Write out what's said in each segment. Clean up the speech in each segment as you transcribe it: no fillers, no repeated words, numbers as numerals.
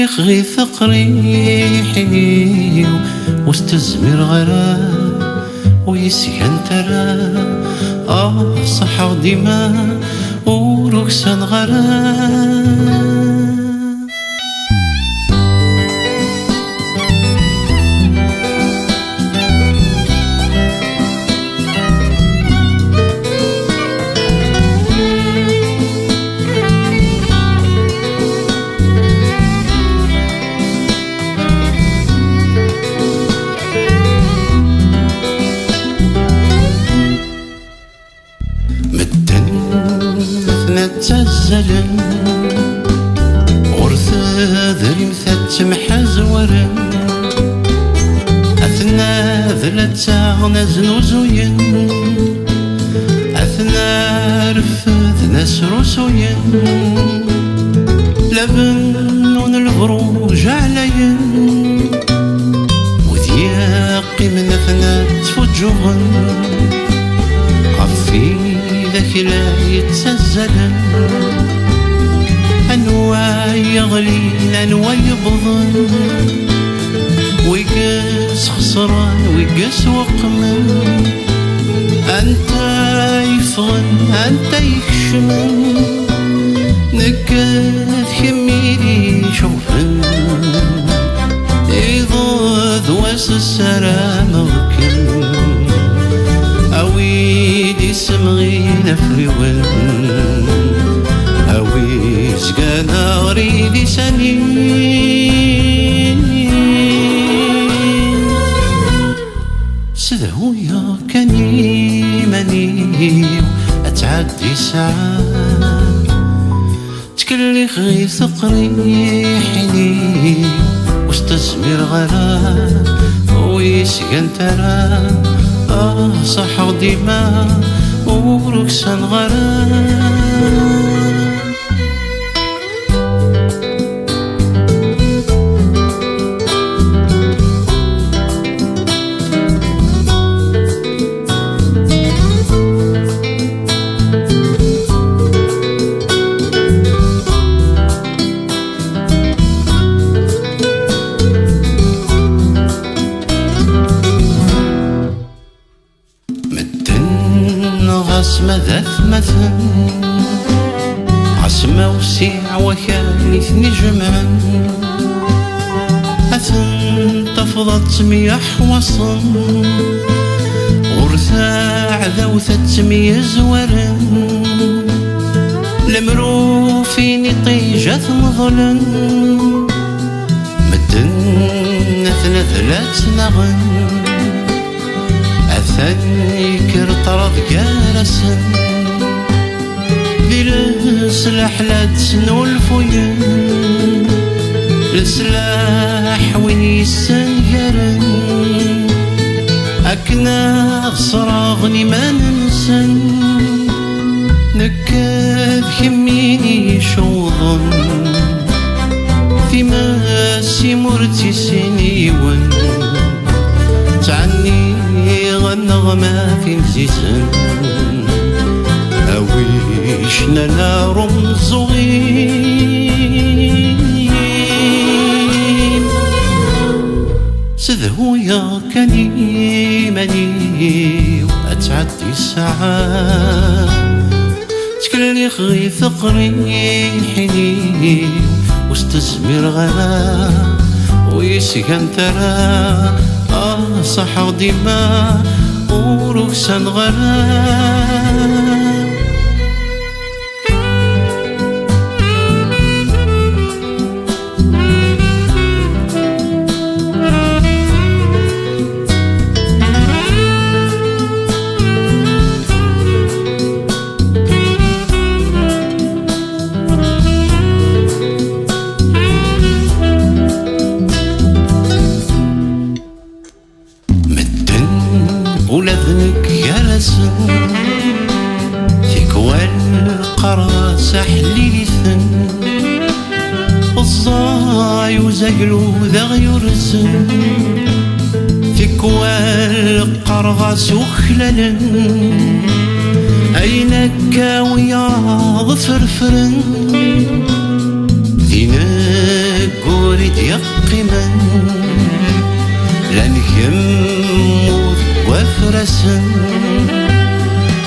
تكلي غي ثقريحي وسط الزمير غرام ويسكن ترى صح ديما وركسان غرام. نتزلن غرث ذري مثل محزورن أثنى ذلتا نزنوزوين أثنى رفث ناس رسوين لبن البروج عليا وذياقي من أثنى تفجوغن عفي ذاك لا يتسزلن أنواع يغلين أنواع يبضن ويقاس خسران ويقاس وقمن أنت يفغن أنت يكشمن نكاد كميلي شوفن يضاد واس السلام غكن أويدي سمغين فريون أوي سكانا غريدي سنين سدهويا كاني ماني أتعدي ساعات تكلي غي ثقري حيني وسط الزمير غرام ويسكن ترى صح ديما وركسان غرام. عسمة ذات مثل عسمة وسيع وكاليث نجمان أثن تفضت ميح وصن غرثاع ذوثة مية زورن المروفين طيجة مظلن مدن ثلاث نغن أثني كرطرض جالسن ذي السلاح لا تسنو الفوين السلاح وين يسنجرن أكنا صراغني ما ننسن نكاد كميني شوضن في ماسي مرتي سنيون تعني غنغما في مزيزن أويشنا نار صغير سذهويا كاني ماني وأتعدي الساعات تكلي غي ثقري حيني وسط الزمير غرام ويسكن ترى صح ديما وركسان غرام. ولذنك جالسن تكوى القرى سحليثن الصاي وزيلو ذا يرسن تكوى القرى سخلل أينك ويا ظفرفرن ذينك يسن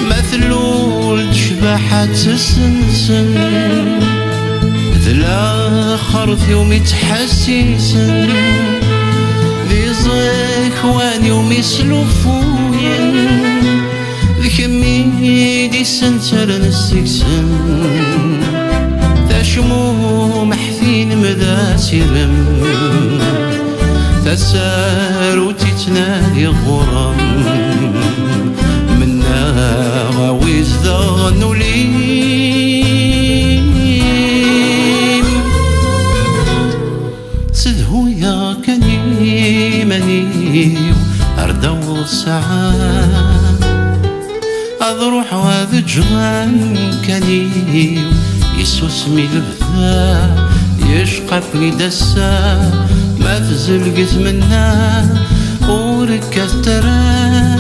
مثلول تشبحة تسنسن ذلاخر في يوم يتحسسن ذي زخوان يوم يسلفوين ذي كمي دي سنتر نسكسن تشمو محثين مذا سرم تسارو تتنادي غرام منا غاويز ظنو ليم سدهو يا كني منيو أردو الساعة أضروح وهذا جوان كنيو يسوسمي البثاء يشقفني دسا ما تزلقت منا وركز ترى